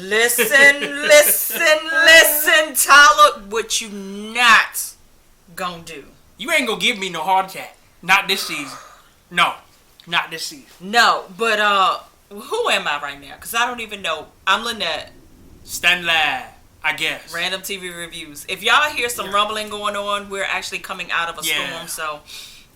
Listen, Tyler. What you not gonna do? You ain't gonna give me no heart attack. Not this season. No, not this season. No, but who am I right now? Because I don't even know. I'm Lynette. Stand live, I guess. Random TV reviews. If y'all hear some rumbling going on, we're actually coming out of a storm, so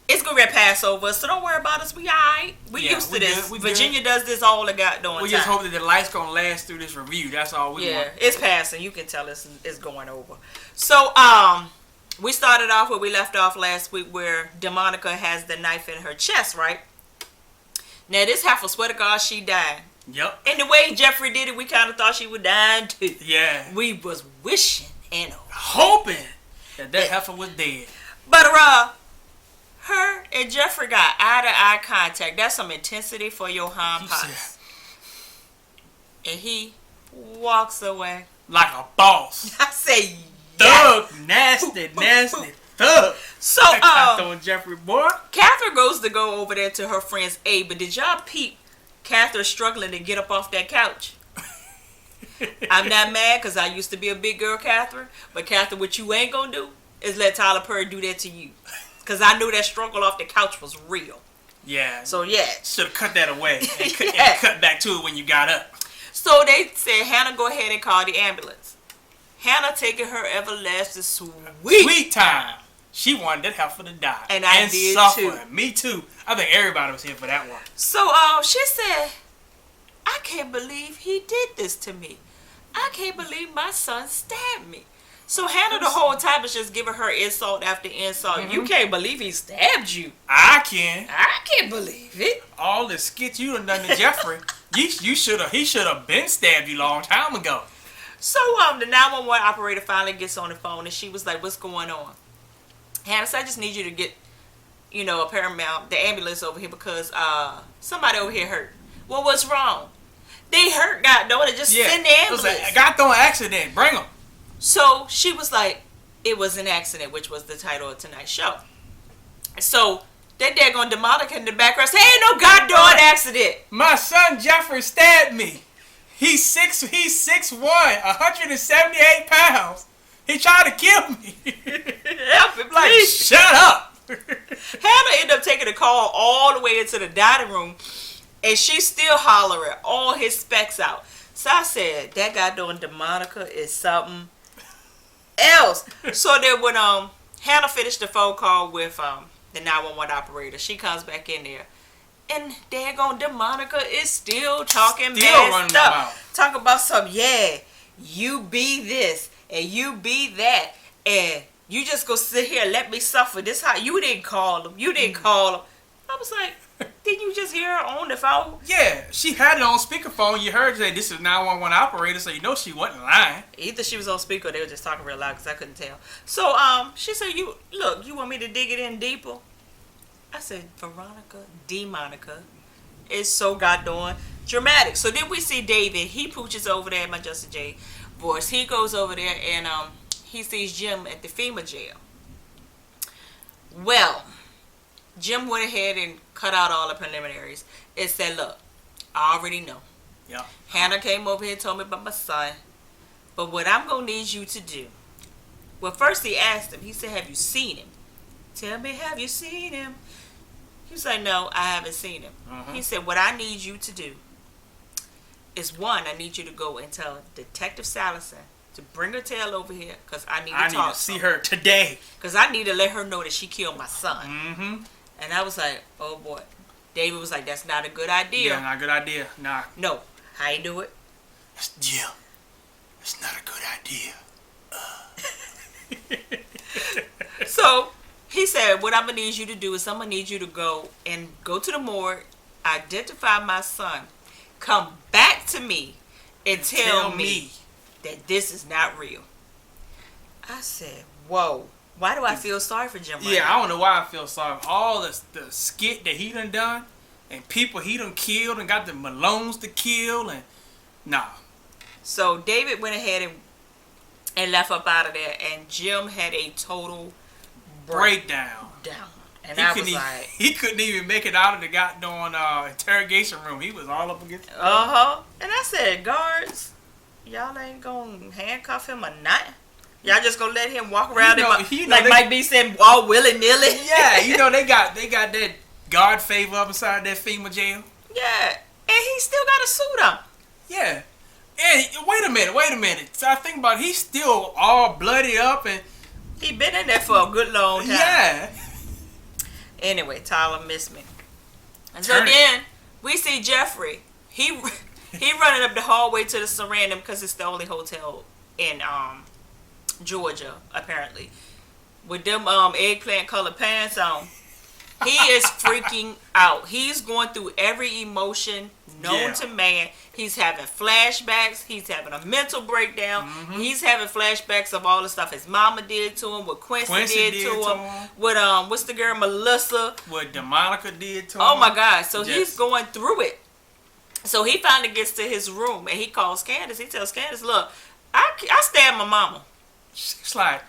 it's gonna be a Passover. So don't worry about us. We alright. We used to this. Virginia does this all the goddamn time. We just hope that the light's gonna last through this review. That's all we want. Yeah, it's passing. You can tell it's going over. So we started off where we left off last week, where Demonica has the knife in her chest, right? Now this heifer, swear to God, she died. Yep. And the way Jeffrey did it, we kind of thought she would die too. Yeah. We was wishing and hoping that heifer was dead. But her and Jeffrey got eye-to-eye contact. That's some intensity for your hind parts. And he walks away like a boss. I say, thug, nasty thug. So, throwing Jeffrey, boy. Catherine goes to go over there to her friend's aid, but did y'all peep Catherine struggling to get up off that couch? I'm not mad because I used to be a big girl, Catherine. But Catherine, what you ain't gonna do is let Tyler Perry do that to you. Because I knew that struggle off the couch was real. Yeah. So, yeah. Should have cut that away and cut back to it when you got up. So they said, Hannah, go ahead and call the ambulance. Hannah taking her everlasting sweet time. She wanted that heifer to die. And I did suffer. too. Me too. I think everybody was here for that one. So she said, I can't believe he did this to me. I can't believe my son stabbed me. So Hannah the whole time is just giving her insult after insult. Mm-hmm. You can't believe he stabbed you. I can. I can't believe it. All the skits you done to Jeffrey. He should have been stabbed you a long time ago. So the 911 operator finally gets on the phone and she was like, what's going on? Hannah said, I just need you to get, a paramount, the ambulance over here because somebody over here hurt. Well, what's wrong? They hurt, goddamn it. Just send the ambulance. It was a goddamn accident. Bring them. So she was like, it was an accident, which was the title of tonight's show. So that daggone Demonica in the background said, ain't no goddamn accident. My son Jeffrey stabbed me. He's 6'1", 178 pounds. He tried to kill me. Help me, please. Shut up. Hannah ended up taking the call all the way into the dining room, and she's still hollering all his specs out. So I said, that goddamn Demonica is something else. So then when Hannah finished the phone call with the 911 operator, she comes back in there. And daggone Demonica is still talking mad stuff. Talk about something, you be this and you be that. And you just go sit here and let me suffer. This how you didn't call him. You didn't call him. I was like, didn't you just hear her on the phone? Yeah, she had it on speakerphone. You heard her say, this is 911 operator, so you know she wasn't lying. Either she was on speaker or they were just talking real loud because I couldn't tell. So she said, you want me to dig it in deeper? I said, Demonica is so goddamn dramatic. So then we see David. He pooches over there at my Justin J voice. He goes over there and he sees Jim at the FEMA jail. Well, Jim went ahead and cut out all the preliminaries and said, look, I already know. Yeah. Hannah came over here and told me about my son. But what I'm going to need you to do. Well, first he asked him. He said, have you seen him? Tell me, have you seen him? He was like, no, I haven't seen him. Uh-huh. He said, what I need you to do is, one, I need you to go and tell Detective Salison to bring her tail over here because I need to talk. I need to see her today. Because I need to let her know that she killed my son. Mm-hmm. And I was like, oh, boy. David was like, that's not a good idea. Yeah, not a good idea. Nah. No. How you do it? Jim, it's not a good idea. So he said, what I'm going to need you to do is I'm going to need you to go to the morgue, identify my son, come back to me, and tell me that this is not real. I said, whoa. Why do I feel sorry for Jim? Yeah, I don't know why I feel sorry. All the skit that he done and people he done killed and got the Malones to kill and nah. So David went ahead and left up out of there, and Jim had a total breakdown. And he couldn't even make it out of the goddamn interrogation room. He was all up against it. And I said, guards, y'all ain't gonna handcuff him or nothing? Y'all just gonna let him walk around like Mike B said, all willy-nilly? Yeah, they got that guard favor up inside that FEMA jail. Yeah, and he still got a suit on. Yeah. And wait a minute. So I think about it, he's still all bloody up and he been in there for a good long time. Yeah. Anyway, Tyler missed me. And so then we see Jeffrey. He running up the hallway to the Sarandon because it's the only hotel in Georgia, apparently. With them eggplant colored pants on. He is freaking out. He's going through every emotion known to man. He's having flashbacks. He's having a mental breakdown. Mm-hmm. He's having flashbacks of all the stuff his mama did to him, what Quincy did to him, what what's the girl Melissa, what Demonica did to him. Oh my God! So he's going through it. So he finally gets to his room and he calls Candace. He tells Candace, "Look, I stabbed my mama." She's like,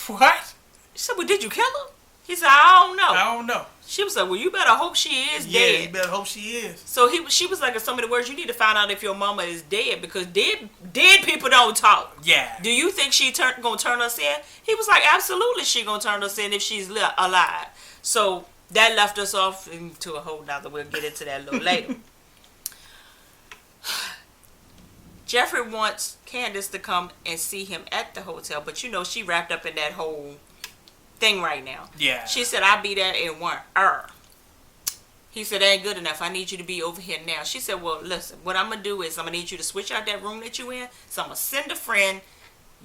"What?" She said, "Well, did you kill her?" He said, "I don't know." know. She was like, "Well, you better hope she is dead." Yeah, you better hope she is. So she was like, in so many words, you need to find out if your mama is dead because dead people don't talk. Yeah. Do you think she gonna turn us in? He was like, absolutely, she gonna turn us in if she's alive. So that left us off into a whole nother. We'll get into that a little later. Jeffrey wants Candace to come and see him at the hotel, but she wrapped up in that whole thing right now. Yeah. She said, "I'll be there in 1 hour." He said, "That ain't good enough. I need you to be over here now." She said, "Well, listen, what I'm going to do is I'm going to need you to switch out that room that you in. So I'm going to send a friend.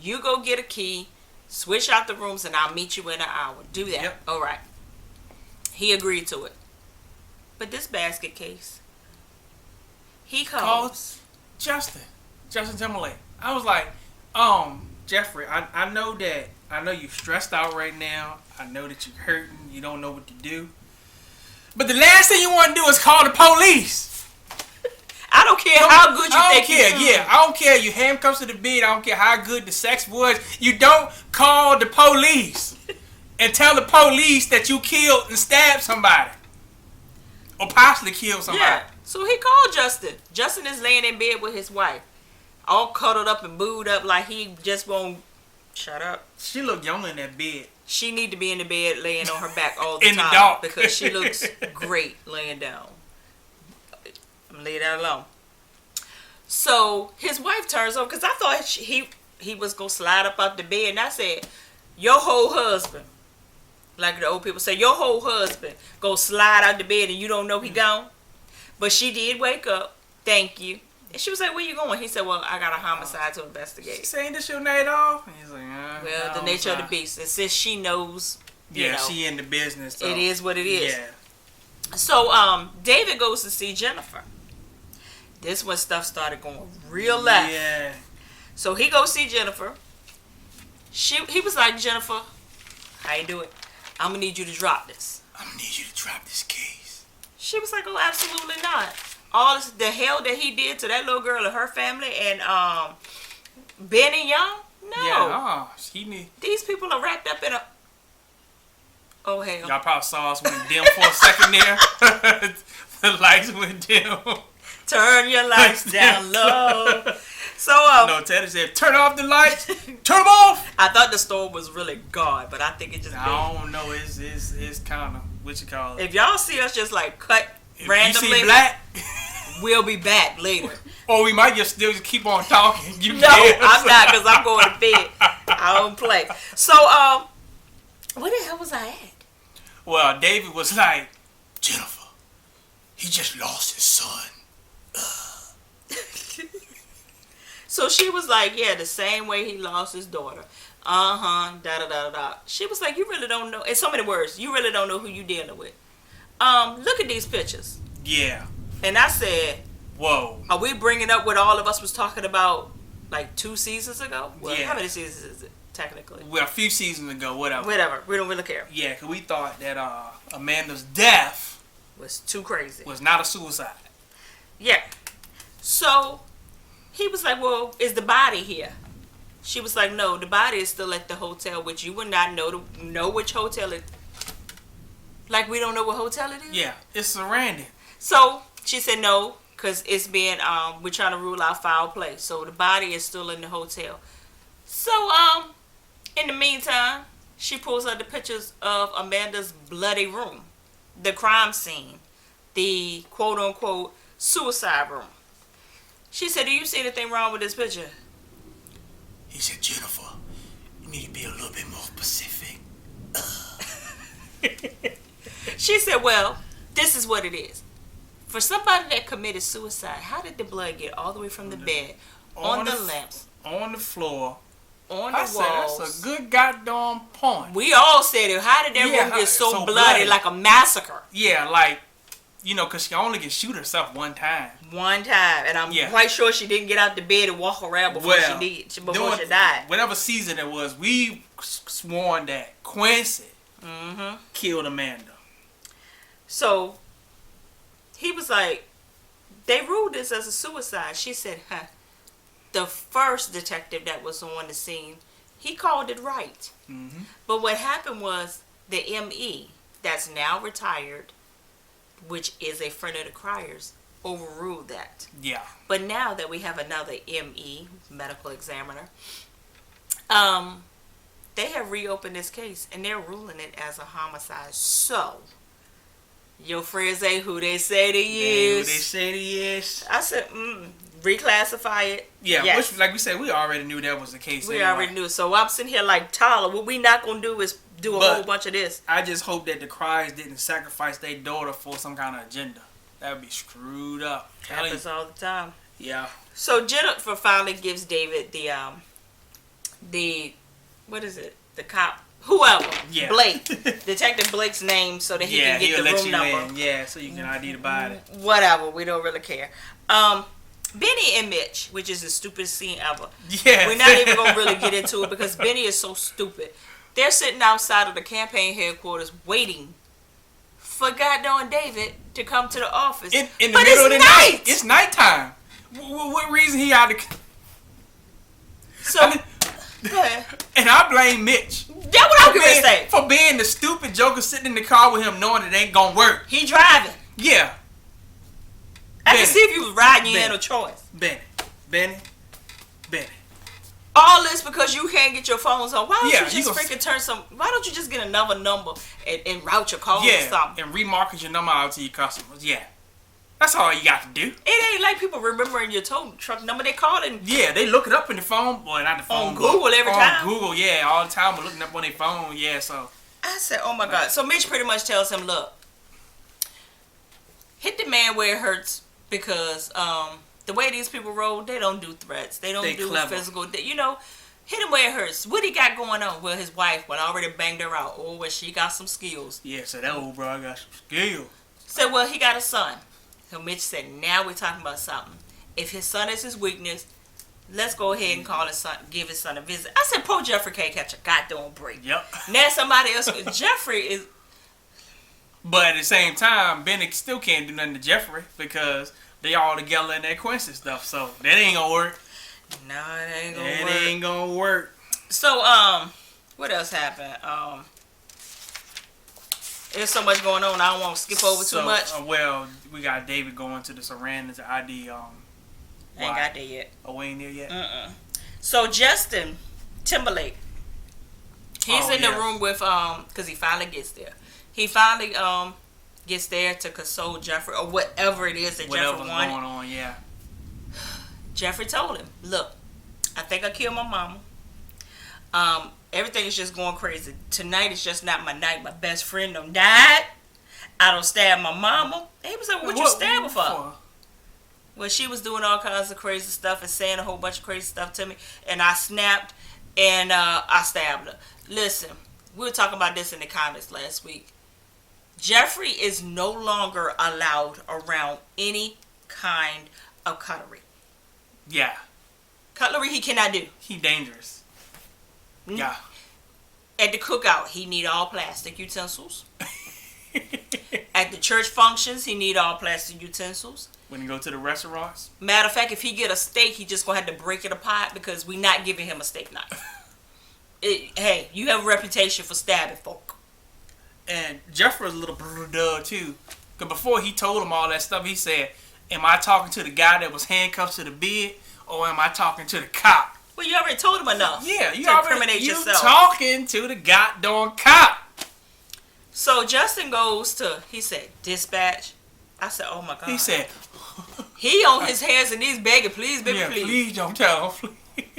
You go get a key, switch out the rooms, and I'll meet you in an hour. Do that." Yep. All right. He agreed to it. But this basket case, he calls Justin Timberlake. I was like, Jeffrey, I know you're stressed out right now. I know that you're hurting. You don't know what to do. But the last thing you want to do is call the police. I don't care how good you think you are. Yeah, I don't care. You handcuffs to the bed. I don't care how good the sex was. You don't call the police and tell the police that you killed and stabbed somebody. Or possibly killed somebody. Yeah. So he called Justin. Justin is laying in bed with his wife. All cuddled up and booed up like he just won't shut up. She looked young in that bed. She need to be in the bed laying on her back all the in time. the dark. Because she looks great laying down. I'm gonna leave that alone. So his wife turns over because I thought he was gonna slide up out the bed, and I said, "Your whole husband," like the old people say, "Your whole husband go slide out the bed and you don't know he gone." But she did wake up. Thank you. And she was like, "Where you going?" He said, "Well, I got a homicide to investigate." She saying this your night off? And he's like, well, the nature of the beast. And since she knows, she in the business. So. It is what it is. Yeah. So David goes to see Jennifer. This when stuff started going real left. Yeah. So he goes see Jennifer. He was like, "Jennifer, how you doing? I'm gonna need you to drop this." I'm gonna need you to drop this case. She was like, "Oh, absolutely not. All the hell that he did to that little girl and her family and Ben and Young? No. Yeah, These people are wrapped up in a... Oh, hell. Y'all probably saw us went dim for a second there. The lights went dim. Turn your lights down low. So, no, Teddy said, turn off the lights. Turn them off. I thought the storm was really gone, but I think it just... I don't know. It's kind of, what you call it. If y'all see us just like cut randomly... You see black... We'll be back later. Or we might just still keep on talking. No, I'm not, because I'm going to bed. I don't play. So, where the hell was I at? Well, David was like, Jennifer, he just lost his son. So she was like, yeah, the same way he lost his daughter. Da-da-da-da-da. She was like, you really don't know. In so many words, you really don't know who you dealing with. Look at these pictures. Yeah. And I said, whoa. Are we bringing up what all of us was talking about like 2 seasons ago? Well, yeah. How many seasons is it, technically? Well, a few seasons ago, whatever. Whatever. We don't really care. Yeah, because we thought that Amanda's death was too crazy. Was not a suicide. Yeah. So he was like, well, is the body here? She was like, no, the body is still at the hotel, which you would not know which hotel it... Like we don't know what hotel it is? Yeah, it's Sarandon. So she said, no, because it's been we're trying to rule out foul play. So the body is still in the hotel. So in the meantime, she pulls out the pictures of Amanda's bloody room, the crime scene, the quote unquote suicide room. She said, "Do you see anything wrong with this picture?" He said, "Jennifer, you need to be a little bit more specific." She said, "Well, this is what it is. For somebody that committed suicide, how did the blood get all the way from the bed, on the lamps, on the floor, on the walls?" That's a good goddamn point. We all said it. How did that room get so bloody, like a massacre? Yeah, like, because she only can shoot herself one time. One time. And I'm quite sure she didn't get out the bed and walk around before she died. Whatever season it was, we sworn that Quincy killed Amanda. So, he was like, they ruled this as a suicide. She said, the first detective that was on the scene, he called it right. Mm-hmm. But what happened was the ME, that's now retired, which is a friend of the Criers, overruled that. Yeah. But now that we have another ME, medical examiner, they have reopened this case and they're ruling it as a homicide. So, your friends say who they say they is. Who they say they is. I said, reclassify it. Yeah, yes. Which, like we said, we already knew that was the case. We already knew. So I'm sitting here like, Tyler, what we not going to do is do a whole bunch of this. I just hope that the Criers didn't sacrifice their daughter for some kind of agenda. That would be screwed up. Happens all the time. Yeah. So Jennifer finally gives David the what is it? The cop, whoever. Yeah. Blake. Detective Blake's name so that he can get the room number. Yeah, so you can ID the body. Whatever. We don't really care. Benny and Mitch, which is the stupidest scene ever. Yeah. We're not even going to really get into it because Benny is so stupid. They're sitting outside of the campaign headquarters waiting for goddamn David to come to the office. In the middle of the night. It's nighttime. What reason he out of... So, go ahead. And I blame Mitch. That's what I'm going to say. For being the stupid joker sitting in the car with him knowing it ain't going to work. He driving. Yeah. I can see if you was riding, you had no choice. Benny. All this because you can't get your phones on. Why don't you just freaking turn some... Why don't you just get another number and route your calls or something? And remarket your number out to your customers. Yeah. That's all you got to do. It ain't like people remembering your tow truck number. They call it. Yeah, they look it up in the phone. Well, not the phone. On Google every time. On Google, yeah. All the time. We're looking up on their phone. Yeah, so... I said, oh my God. So Mitch pretty much tells him, look, hit the man where it hurts because... the way these people roll, they don't do threats. They don't do clever. Physical. Hit him where it hurts. What he got going on? Well, his wife, already banged her out. Oh, well, she got some skills. Yeah, so that old bro got some skills. Said, well, he got a son. So Mitch said, now we're talking about something. If his son is his weakness, let's go ahead and call his son, give his son a visit. I said, poor Jeffrey can't catch a goddamn break. Yep. Now somebody else, Jeffrey is... But at the same time, Benny still can't do nothing to Jeffrey because... They all together in that Quincy stuff, so that ain't gonna work. No, it ain't gonna work. It ain't gonna work. So, what else happened? There's so much going on. I don't want to skip over too much. Well, we got David going to the Sarandons to ID. Ain't got there yet. Oh, we ain't there yet. So Justin Timberlake, he's in the room with because he finally gets there. He finally gets there to console Jeffrey or whatever it is that Jeffrey wanted. Whatever's going on, yeah. Jeffrey told him, look, I think I killed my mama. Everything is just going crazy. Tonight is just not my night. My best friend done died. I don't stab my mama. And he was like, what you stab her for? Well, she was doing all kinds of crazy stuff and saying a whole bunch of crazy stuff to me. And I snapped and I stabbed her. Listen, we were talking about this in the comments last week. Jeffrey is no longer allowed around any kind of cutlery. Yeah. Cutlery he cannot do. He dangerous. Yeah. At the cookout, he need all plastic utensils. At the church functions, he need all plastic utensils. When he go to the restaurants? Matter of fact, if he get a steak, he just gonna have to break it apart because we not giving him a steak knife. Hey, you have a reputation for stabbing folk. And Jeffrey was a little duh too. Because before he told him all that stuff, he said, Am I talking to the guy that was handcuffed to the bed, or am I talking to the cop? Well, you already told him enough. Yeah, you to already incriminate yourself. talking to the goddamn cop. So Justin goes to, he said, dispatch. I said, oh my God. He said, he on his hands and knees begging, please, baby, yeah, please. please don't tell him, please.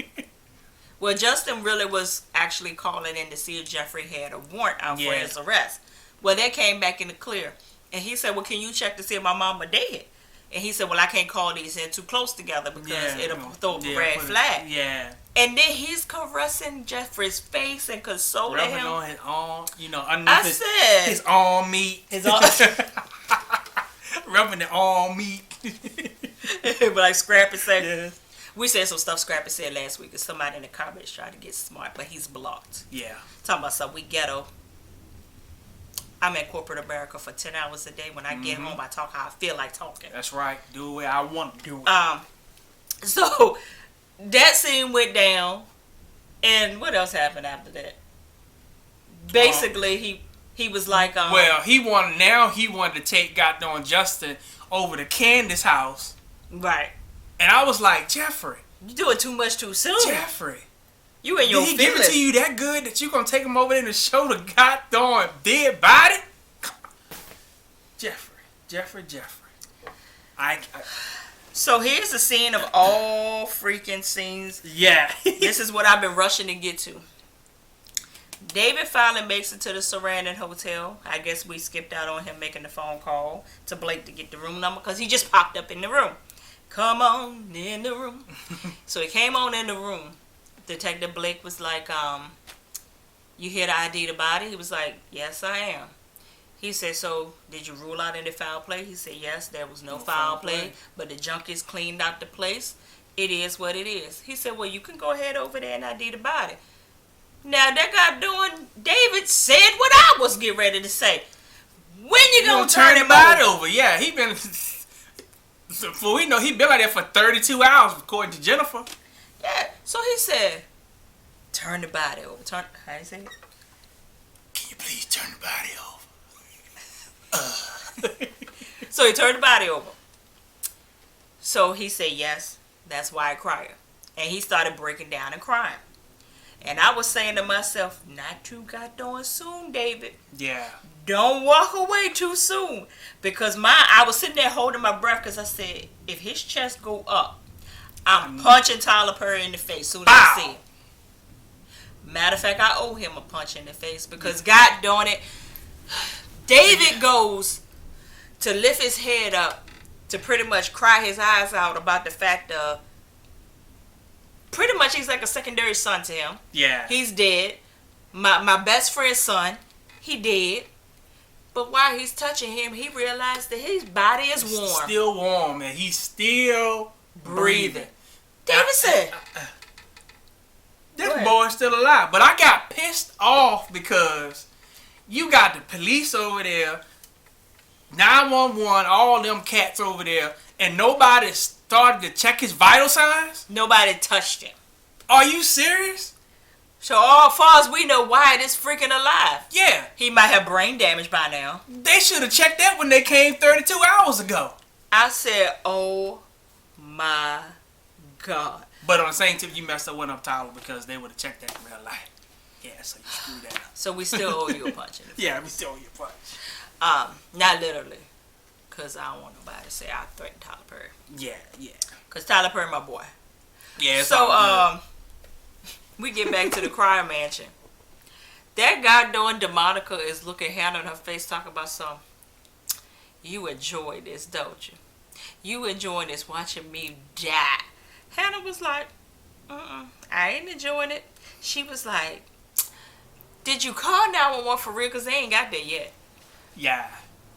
Well, Justin really was actually calling in to see if Jeffrey had a warrant out for his arrest. Well, that came back in the clear. And he said, well, can you check to see if my mama dead? And he said, well, I can't call these in too close together because it'll throw up a red flag. Yeah. And then he's caressing Jeffrey's face and consoling rubbing him. on his arm, underneath his arm meat. His arm. Rubbing the arm meat. But like Scrappy said, Yeah. we said some stuff Scrappy said last week. And somebody in the comments tried to get smart, but he's blocked. Yeah. Talking about something we ghetto. I'm in corporate America for 10 hours a day. When I get home, I talk how I feel like talking. That's right. Do the way I want to do it. So that scene went down, and what else happened after that? Basically, he was like, well, he wanted to take goddamn Justin over to Candace's house. Right. And I was like, Jeffrey, you doing too much too soon. Jeffrey, you and your did he feelings. give it to you that good that you gonna take him over there to show the goddamn dead body? Jeffrey. So here's the scene of all freaking scenes. Yeah. This is what I've been rushing to get to. David finally makes it to the Sarandon Hotel. I guess we skipped out on him making the phone call to Blake to get the room number because he just popped up in the room. Come on in the room. So he came on in the room. Detective Blake was like, you here to ID the body? He was like, yes, I am. He said, so did you rule out any foul play? He said, yes, there was no foul play, but the junkies cleaned out the place. It is what it is. He said, well, you can go ahead over there and ID the body. Now, that guy doing, David said what I was getting ready to say. When you gonna turn him body over? over? Yeah, he been, for we know, he been like that for 32 hours, according to Jennifer. Yeah, so he said, turn the body over. How do you say it? Can you please turn the body over? So he turned the body over. So he said, yes, that's why I cried. And he started breaking down and crying. And I was saying to myself, not too goddamn soon, David. Yeah. Don't walk away too soon. Because I was sitting there holding my breath because I said, if his chest go up, I'm punching Tyler Perry in the face soon as I see it. Matter of fact, I owe him a punch in the face because God darn it, David goes to lift his head up to pretty much cry his eyes out about the fact of pretty much he's like a secondary son to him. Yeah. He's dead. My best friend's son, he dead. But while he's touching him, he realized that his body is warm. Still warm, and he's still breathing. David said, this boy's still alive. But I got pissed off because you got the police over there, 911, all them cats over there, and nobody started to check his vital signs? Nobody touched him. Are you serious? So all far as we know, Wyatt is freaking alive. Yeah. He might have brain damage by now. They should have checked that when they came 32 hours ago. I said, oh my God. But on the same tip, you messed up with them, Tyler, because they would have checked that in real life. Yeah, so you screwed that up. So we still owe you a punch in the face. Yeah, we still owe you a punch. Not literally. Because I don't want nobody to say I threatened Tyler Perry. Yeah. Because Tyler Perry my boy. Yeah, it's so, all good. We get back to the crime mansion. That guy doing Demonica is looking Hannah in her face talking about something. You enjoy this, don't you? You enjoying this, watching me die. Hannah was like, I ain't enjoying it. She was like, did you call 911 for real? Because they ain't got there yet. Yeah.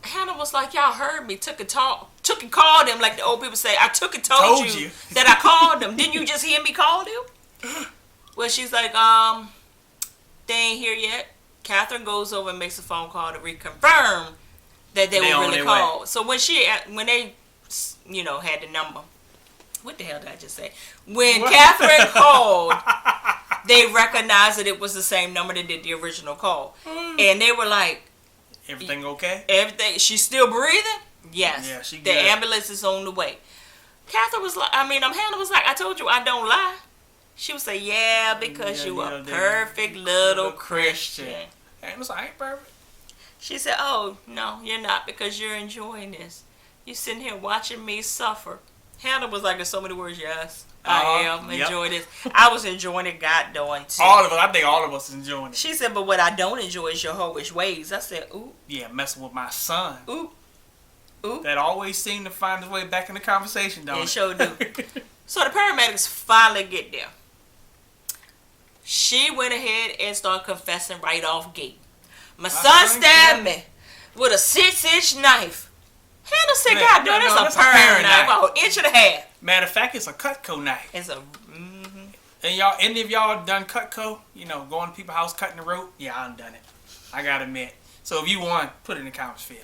Hannah was like, y'all heard me. Took and called him, like the old people say. I took and told you that I called them. Didn't you just hear me call them? Well, she's like, they ain't here yet. Catherine goes over and makes a phone call to reconfirm that they were really called. So when they, had the number. What the hell did I just say? When Catherine called, they recognized that it was the same number that did the original call. And they were like, everything okay? Everything. She's still breathing? Yes. Yeah, she the good. ambulance is on the way. Hannah was like, I told you I don't lie. She would say, yeah, because you a perfect little Christian. Hannah's like, I ain't perfect. She said, oh, no, you're not, because you're enjoying this. You're sitting here watching me suffer. Hannah was like, in so many words, yes, I am enjoying this. I was enjoying it, God doing too. I think all of us enjoying it. She said, but what I don't enjoy is your hoish ways. I said, ooh. Yeah, messing with my son. Ooh. Ooh. That always seemed to find his way back in the conversation, don't it? It sure do. So the paramedics finally get there. She went ahead and started confessing right off gate. My son stabbed me with a 6-inch knife. Hannah said, God damn, that's a paring knife. About an inch and a half. Matter of fact, it's a Cutco knife. It's a... And y'all, any of y'all done Cutco? You know, going to people's house, cutting the rope? Yeah, I done it. I gotta admit. So if you want, put it in the comments for you.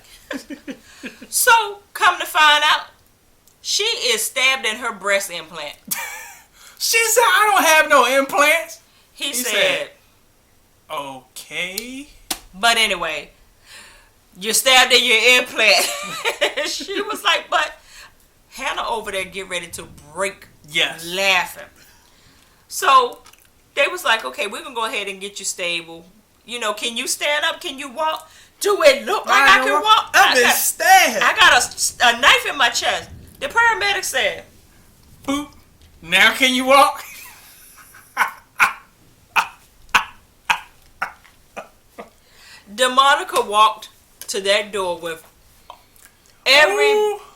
So, come to find out, she is stabbed in her breast implant. She said, I don't have no implants. He said, okay. But anyway, you're stabbed in your implant. She was like, but Hannah over there get ready to break laughing. So they was like, okay, we're going to go ahead and get you stable. You know, can you stand up? Can you walk? Do it look like I can walk? I've been stabbed. I got a knife in my chest. The paramedic said, boop. Now can you walk? Demonica walked to that door with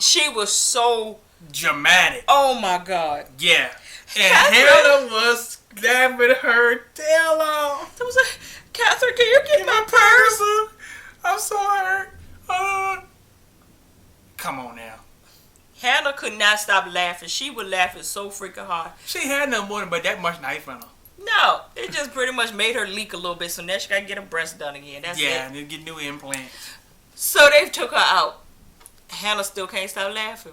she was so dramatic. Oh my God. Yeah. And Hannah was snapping her tail off. It was like, Catherine, can you get my purse? I'm so hurt. Come on now. Hannah could not stop laughing. She was laughing so freaking hard. She had no more but that much knife in her. No, it just pretty much made her leak a little bit, so now she got to get her breast done again. That's it. Yeah, and then get new implants. So they took her out. Hannah still can't stop laughing.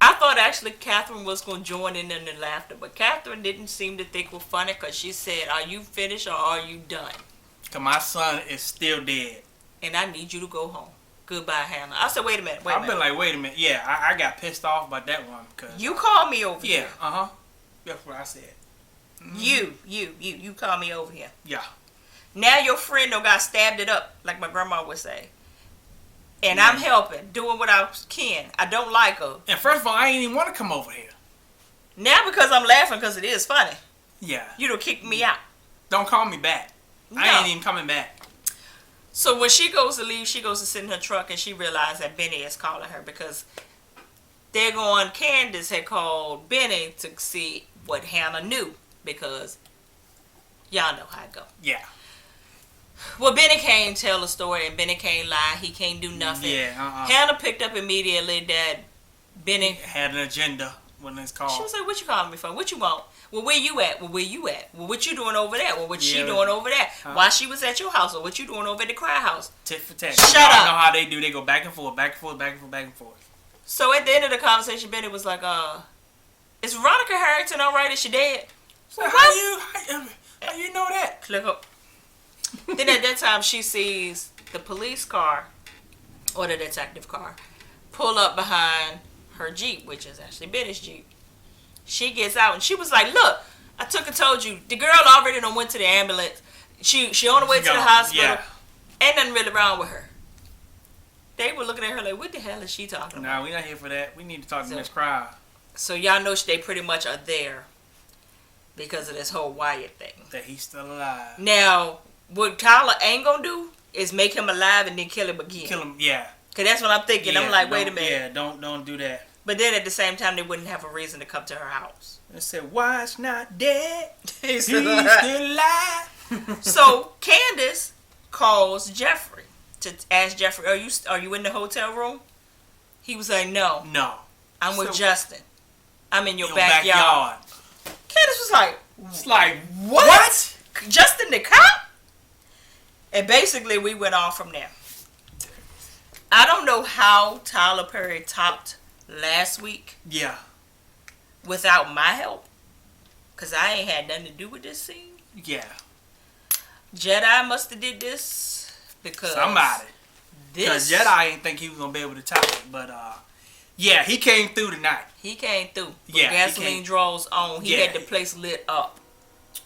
I thought actually Catherine was going to join in the laughter, but Catherine didn't seem to think it was funny because she said, are you finished or are you done? Because my son is still dead. And I need you to go home. Goodbye, Hannah. I said, wait a minute, I've been like, wait a minute. Yeah, I got pissed off about that one. Cause you called me over here. Yeah, That's what I said. Mm-hmm. You called me over here. Yeah. Now your friend done got stabbed it up, like my grandma would say. And I'm helping, doing what I can. I don't like her. And first of all, I ain't even want to come over here. Now because I'm laughing because it is funny. Yeah. You done kicked me out. Don't call me back. No. I ain't even coming back. So when she goes to leave, she goes to sit in her truck and she realized that Benny is calling her because they're going, Candace had called Benny to see what Hannah knew because y'all know how it go. Yeah. Well, Benny can't tell a story and Benny can't lie. He can't do nothing. Yeah, Hannah picked up immediately that Benny had an agenda when it's called. She was like, what you calling me for? What you want? Well, where you at? Well, where you at? Well, what you doing over there? Well, what she doing over there? Why she was at your house? Or what you doing over at the cry house? Tit for tat. Shut up. I know how they do. They go back and forth, back and forth, back and forth, back and forth. So at the end of the conversation, Benny was like, is Veronica Harrington all right? Is she dead? So how you know that? Click up. Then at that time, she sees the police car, or the detective car, pull up behind her Jeep, which is actually Benny's Jeep. She gets out and she was like, look, I took and told you, the girl already done went to the ambulance. She on the way to the hospital. Yeah. Ain't nothing really wrong with her. They were looking at her like, what the hell is she talking about? Nah, we not here for that. We need to talk to Miss Crowd. So y'all know they pretty much are there because of this whole Wyatt thing. That he's still alive. Now, what Tyler ain't gonna do is make him alive and then kill him again. Kill him, yeah. Cause that's what I'm thinking. Yeah, I'm like, wait a minute. Yeah, don't do that. But then at the same time, they wouldn't have a reason to come to her house. They said, Wyatt's not dead. He's still alive. So Candace calls Jeffrey to ask Jeffrey, are you in the hotel room? He was like, no. I'm with Justin. I'm in your backyard. Candace was like, it's like, what? Justin the cop? And basically we went on from there. I don't know how Tyler Perry topped last week. Yeah. Without my help. Because I ain't had nothing to do with this scene. Yeah. Jedi must have did this because somebody. Because Jedi ain't think he was gonna be able to top it, but yeah, he came through tonight. He came through. Yeah, gasoline draws on. He had the place lit up.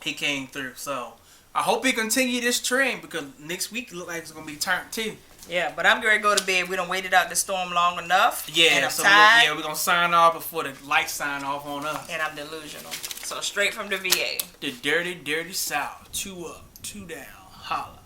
He came through. So I hope he continue this trend because next week look like it's gonna be turn 2. Yeah, but I'm ready to go to bed. We done waited out the storm long enough. Yeah, and I'm so tired. we're gonna sign off before the lights sign off on us. And I'm delusional. So straight from the VA. The dirty, dirty South. 2 up, 2 down. Holla.